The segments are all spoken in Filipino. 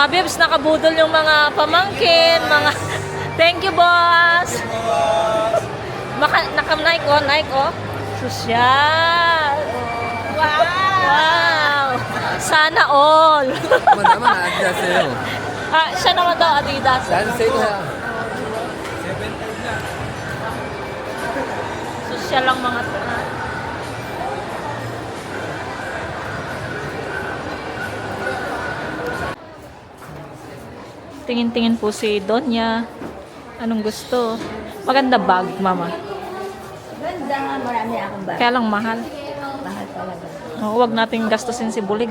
Mga bibs, nakabudol yung mga pamangkin, mga... Thank you, boss! Naka-Nike, oh, Nike, oh. Sosyal! Wow! Wow! Sana all! naman, Adidas sa'yo. Siya naman daw, Adidas. Sana sa'yo na. Sosyal lang mga... Tingin-tingin po si Donya. Anong gusto? Maganda bag, mama. Ganda nga, marami akong bag. Kaya lang mahal. Mahal talaga. Huwag nating gastusin si Bulig.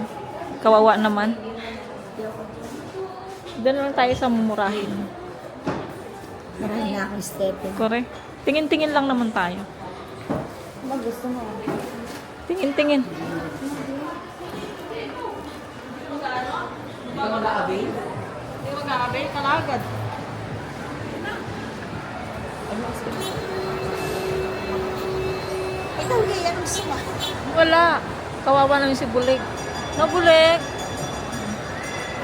Kawawa naman. Doon lang tayo sa mumurahin. Marami nga akong stepping. Correct. Tingin-tingin lang naman tayo. Mag gusto mo. Tingin-tingin. Hindi mag-aabay ka agad. Ikaw, Lee, anong gusto mo? Wala. Kawawa naman si Bulig. No, Bulig.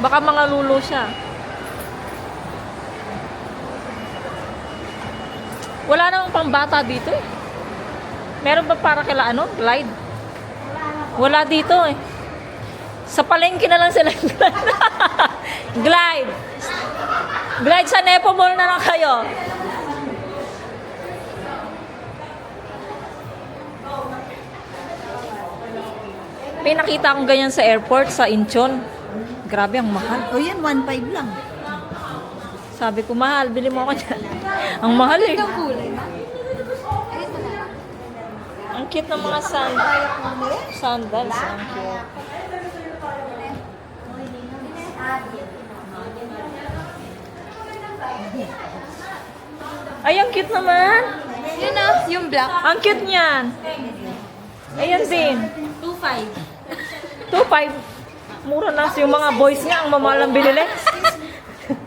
Baka mga lulo siya. Wala namang pambata dito eh. Meron ba para kila ano? Glide? Wala dito eh. Sa palengke na lang sila. Glide. Glide sa Nepo Mall na lang kayo. May nakita akong ganyan sa airport, sa Incheon. Grabe, ang mahal. O yan, 1.5 lang. Sabi ko, mahal, bili mo ako dyan. Ang mahal eh. kulay na. Ang cute ng mga sandals. Ang cute. Ay, ang cute naman. Yun o, yung black. Ang cute niyan. Ayan din. 2.5. 2.5. Mura na. Yung mga boys nga, ang mamalang binili.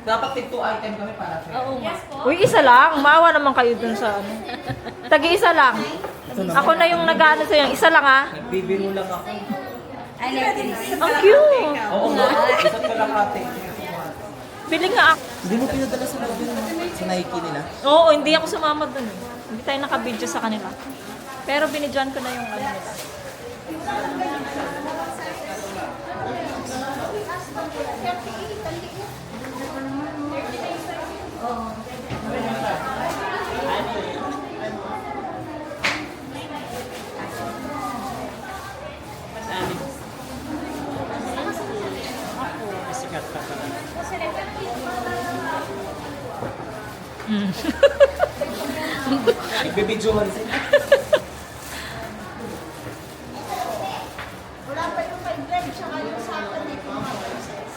Dapat tig 2 item kami para sa Oo nga. Uy, isa lang. Maawa naman kayo dun sa ano. Tagi-isa lang. Ako na yung nag-ano sa'yo. Isa lang ah. Nagbibiro lang ako. I like this. Ang cute. Oo nga. Isa't kalahati. Bili nga ako. Hindi mo pinadala sa lobby sa Nike nila? Oo, hindi ako sumama dun eh. Hindi tayo nakabidyo sa kanila. Pero binidyoan ko na yung ano nila. Nagbibidyohan sila. Wala pa yung 5 leg, tsaka yung sa akin dito mga prices.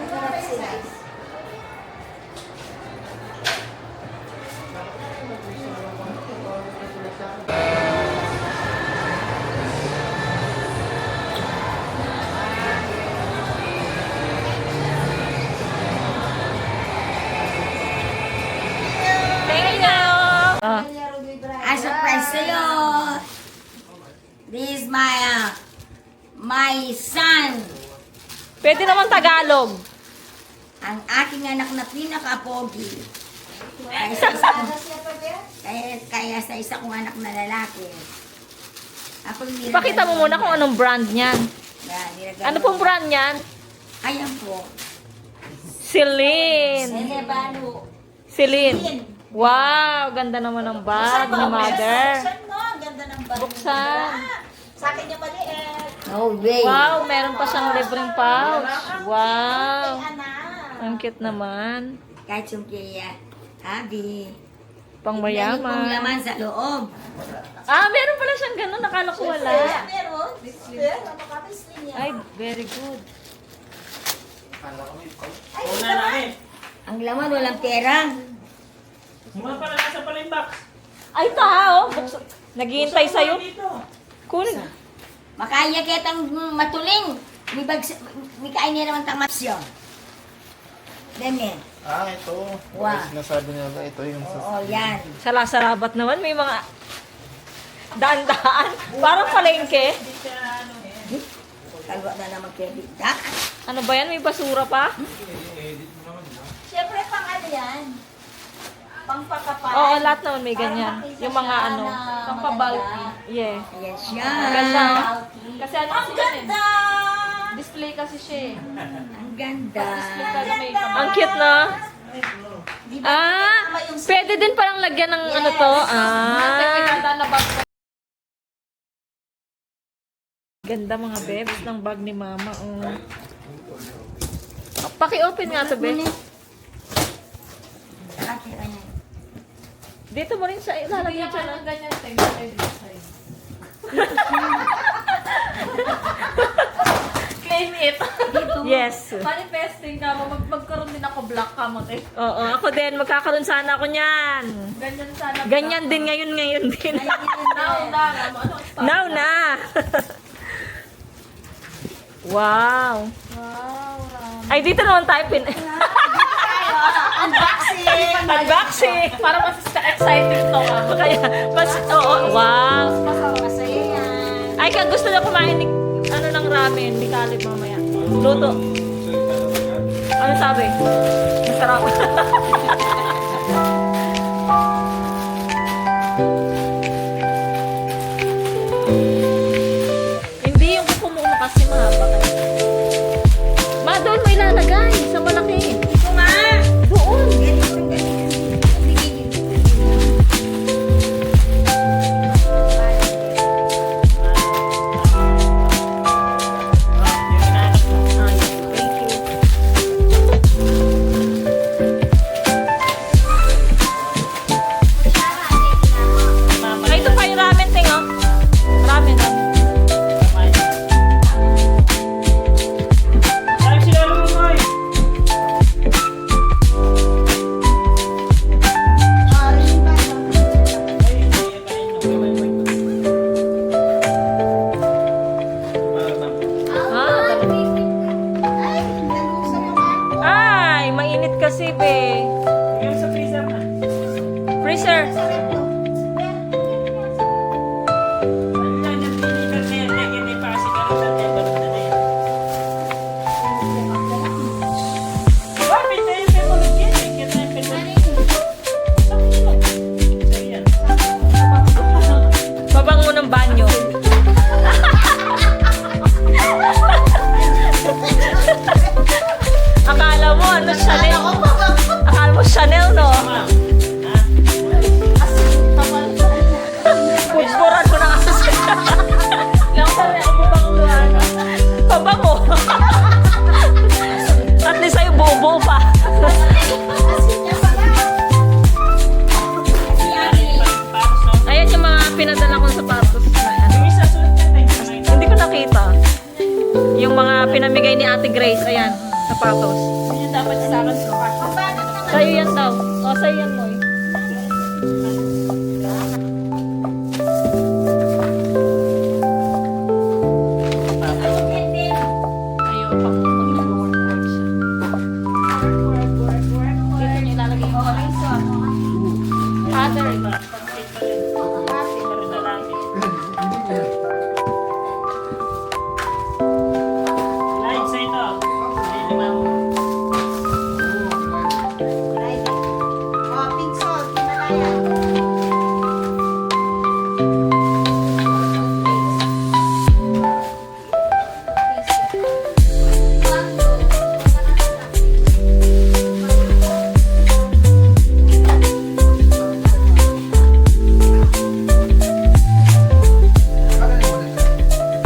Masarap sila. Thank you! Ah. I surprise sa'yo. This is my son. Pwede naman Tagalog. Ang aking anak na pinaka-pogi. Kaya sa isa kong anak na lalaki. Ako yung Pakita mo muna kung anong brand niyan. Ano pong brand niyan? Ayan po. Celine. Balo. Celine. Wow, ganda naman ng bag ni mother. Buksan mo, ang ganda ng bag. Buksan. Sa akin yung maliit. No way. Wow, meron pa siyang libreng pouch. Wow. Anak. Ang cute naman. Kahit yung kay Abby. Pang Dahil pong mayaman. laman sa loob. Ah, meron pala siyang ganun. Nakala ko wala. Meron. Napaka-bisling yan. Ay, very good. Ay, ang laman walang pera. Mga pala nasa pala yung box. Ay, tao. Naghihintay sa'yo. Cool. Makaya kitang matuling. May kain niya naman tamas yun. Deme. Ah, ito. Wow. Sinasabi nila ito yung Oo, yan. Sa Lasarabat naman, may mga daan-daan. Parang palengke. Talwa na naman kaya bitak. Ano ba yan? May basura pa? Siyempre, pang ano yan? Pang pakapal. Oo, lahat naman may ganyan. Para makita Yung mga siya ano, na pampabulky. maganda. Yeah. Ayan siya. Ganda. Bulky. Kasi ano Ang kasi yan eh. ganda! Display kasi siya eh. Ang ganda. Ang cute na. Di ba, Ah, tama yung pwede din parang lagyan ng ano to. Ganda mga bebs ng bag ni mama. Oh. Paki-open nga to, be. Ate, ayan. Dito mo rin sa ilalagay siya ng ganyan. Claim it. Yes. Manifesting ka mo, magkaroon din ako black ka mo, te. Oo, ako din. Magkakaroon sana ako niyan. Ganyan sana. Ganyan din ngayon din. Now na, ano, Now na. Wow. wow, Ay, dito naman tayo pin... Unboxing! Unboxing. para mas exciting to ka. Kaya, mas, oo, wow. Masaya yan. Ay, kaya gusto na kumain ni, ano ng ramen, ni Caleb mamaya. Luto. Ano sabi? Masarap. Hindi yung kuko mo kasi mahaba ka. Ma, doon mo ilalagay sa malaki. Ito nga! Doon. Ganito rin ganito. Bigyan Ay, ito pa yung ramen, ting, oh. Ramen, oh. Ay, sinalo mo nga eh. Ay, mainit kasi, be. Yung sa freezer na. Freezer. Babango ng banyo. Akala mo, ano, Chanel? Akala mo, Chanel, no? Pupura ko na kasi. Lang sa ako bubangluan. Pabango. At least sa'yo, bobo pa. Ayan yung mga pinadala kong sapatos na yan. Hindi ko nakita. Yung mga pinamigay ni Ate Grace, ayan, sapatos. Yun dapat sa akin sa kasya. Sa'yo yan daw. O, sa'yo yan, Moy. Ayaw, pang mag-work siya. Dito niyo ilalagay yung orange. Other. Light sa ito. Ay, lima mo. Pink salt, Himalaya.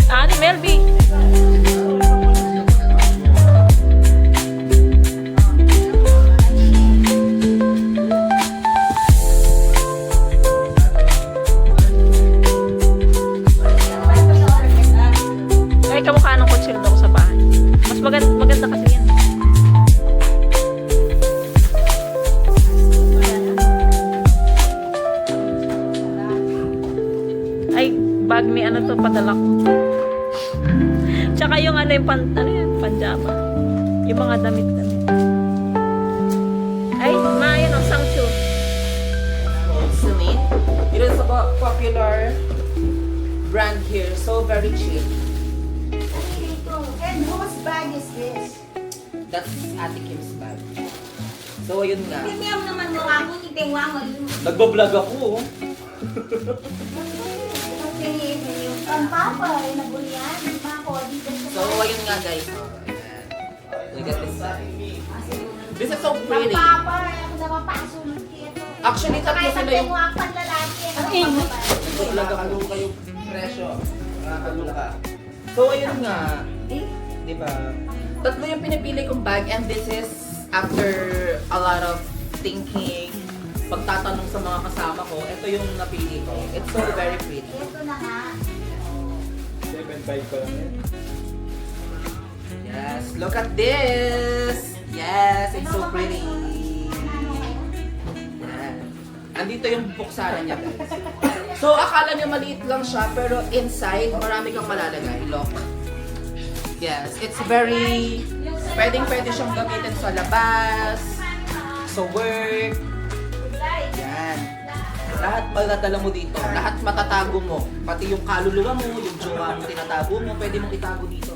Ani Melby. Ay, kamukha ng kutsilyo ko sa bahay. Mas maganda kasi yan. Ay, bag ni ano to, padala ko. Tsaka yung ano yung ano yan, panjama. Yung mga damit-damit. Ay, maayon ang sangcho. Celine. It is a popular brand here. So very cheap. Dito, That's Ate Kim's bag. So, ayun nga. Premium naman mo ako, ni Bengwa mo. Nagbablog ako. Ang papa, nagulian. Ang papa, dito sa... So, ayun nga guys. Ayan. Look at this side. This is so Ang pretty. papa, ako naman pasunod dito. Actually, tatlo Kaya sa sila yung... Bengwa pang lalaki. Nagbablog ako kayo presyo. Nakakaloka. So, ayun nga. Diba? Tatlo yung pinipili kong bag and this is after a lot of thinking, pagtatanong sa mga kasama ko, ito yung napili ko. It's so very pretty. Ito na nga. 7.5 pa lang yan. Yes, look at this! Yes, it's so pretty. Yan. Andito yung buksaran niya, guys. So, akala niyo maliit lang siya, pero inside, marami kang malalagay. Look. Yes, it's very... Pwedeng-pwede siyang gamitin sa labas, sa work. Yan. Lahat maladala mo dito. Lahat matatago mo. Pati yung kaluluwa mo, yung jowa mo, tinatago mo, pwede mong itago dito.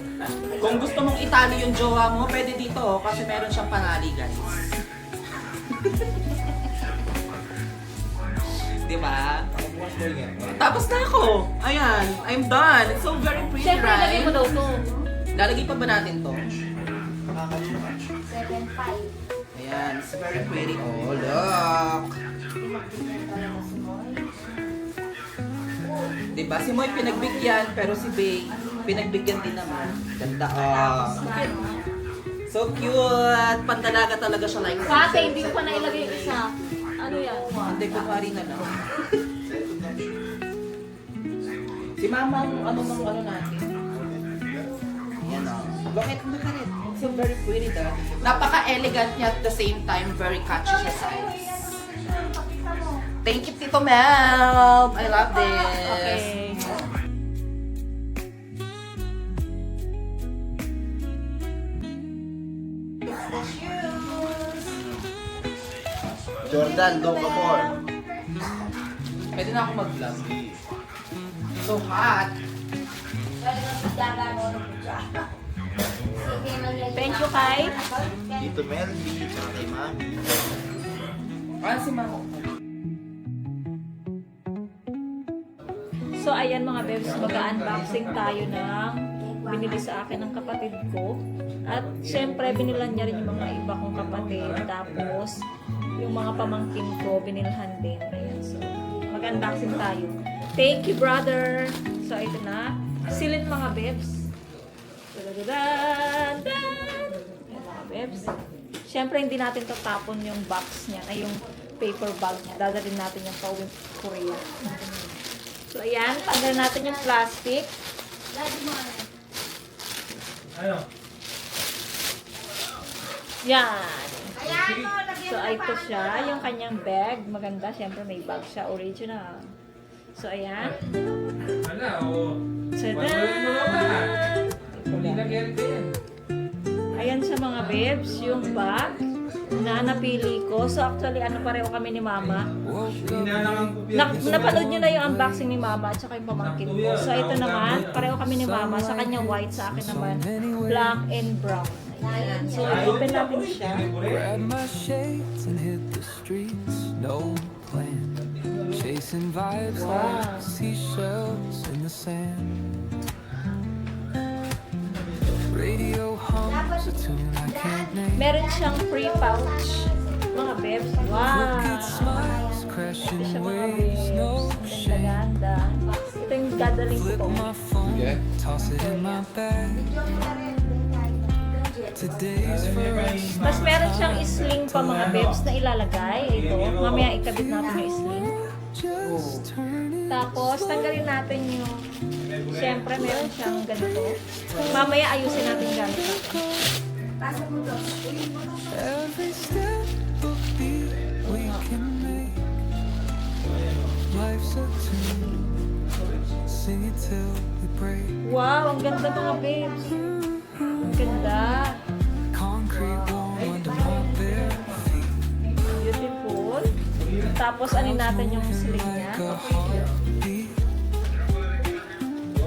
Kung gusto mong itali yung jowa mo, pwede dito, kasi meron siyang panali, guys. Diba? Tapos na ako. Ayan, I'm done. It's so very pretty, Siyempre, right? lagay mo daw to. Lalagay pa ba natin to? 7.5. Ayan, it's very pretty. Oh, look! Diba? Si Moy pinagbigyan, pero si Bay, pinagbigyan din naman. Ganda. Oh. So cute! Pandalaga talaga siya like Pate, hindi ko pa nailagay yung isa. Ano yan? Hindi ko pari na lang. Si Mama, ano natin? Ayan o. Bakit makarit? It's so very pretty da. Napaka-elegant niya at the same time, very catchy siya sa eyes. Thank you, Tito Mel! I love this! Okay. Jordan, low ka more. Pwede na ako mag-vlog. So hot! Thank you, Kai. Dito Melby, tsaka kay Mami. Ah, si Mama. So, ayan mga bebs, mag-unboxing tayo ng binili sa akin ng kapatid ko. At syempre, binilan niya rin yung mga iba kong kapatid. Tapos, yung mga pamangkin ko, binilhan din. Ayan, so, mag-unboxing tayo. Thank you, brother! So, ito na. Silin mga bebs. Dadadadan! Ayan mga bebs. Syempre, hindi natin tatapon yung box niya, ay yung paper bag niya. Dadalhin natin yung pauwi Korea. So, ayan. Tanggalin natin yung plastic. Ano? Yan. So, ito siya. Yung kanyang bag. Maganda. Siyempre, may bag siya. Original. So, ayan. Wala, oo. Tada! Hindi na carry ka yan. Ayan siya mga babes. Yung bag na napili ko. So, actually, pareho kami ni Mama. Napanood nyo na yung unboxing ni Mama at saka yung pamangkin ko. So, ito naman, pareho kami ni Mama. Sa kanya white, sa akin naman black and brown. Ayan. So, open natin siya. Grab my shades and hit the streets, no plan. Chasing vibes like seashells in the sand. Radio hums a tune I can't name. Meron siyang free pouch. Mga bebs. Wow! Crooked smiles, Ito crashing siya mga waves, no bebs. shame. Ganda. Ito yung dadaling ko Flip po. my phone, toss it in my bag. Today's first Mas meron siyang sling pa mga bebs na ilalagay. Ito. Mamaya ikabit natin yung sling. just turning. Tapos, tanggalin natin yung... Siyempre, meron siyang ganito. Mamaya ayusin natin yung gamit natin. Every step will be we can make. Life's a tune, sing it till we break. Wow! Ang ganda mga babes. Ang ganda. Concrete warm under my bare feet. Beautiful. Tapos, anin natin yung sling niya. Like a heartbeat.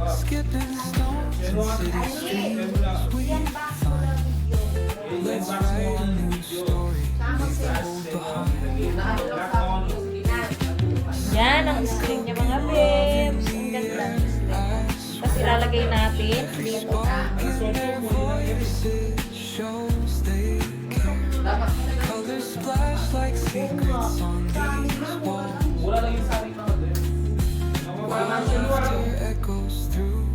Skipping stones in city streets we find. Let's write a new story. Yan ang string niya mga babes. Ang ganda ng string. Tapos ilalagay natin dito. It shows they care. Colors splash like secrets on these walls. Laughter echoes through.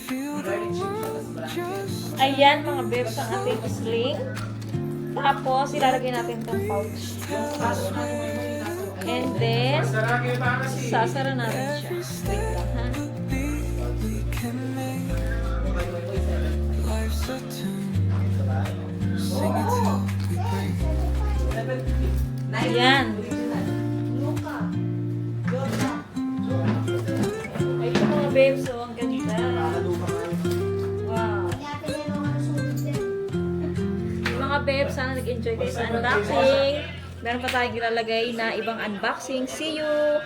Feel the world just Ayan mga babes ang ating sling. Tapos ilalagay natin itong pouch. And then, sasara natin siya. Wait lang ha. we can make. Life's a tune. Sing it till we break. Ayan. Ayun mga babes, so ang ganda. Wow. Mga babes, sana nag-enjoy kayo sa unboxing. Meron pa tayong ilalagay na ibang unboxing. See you!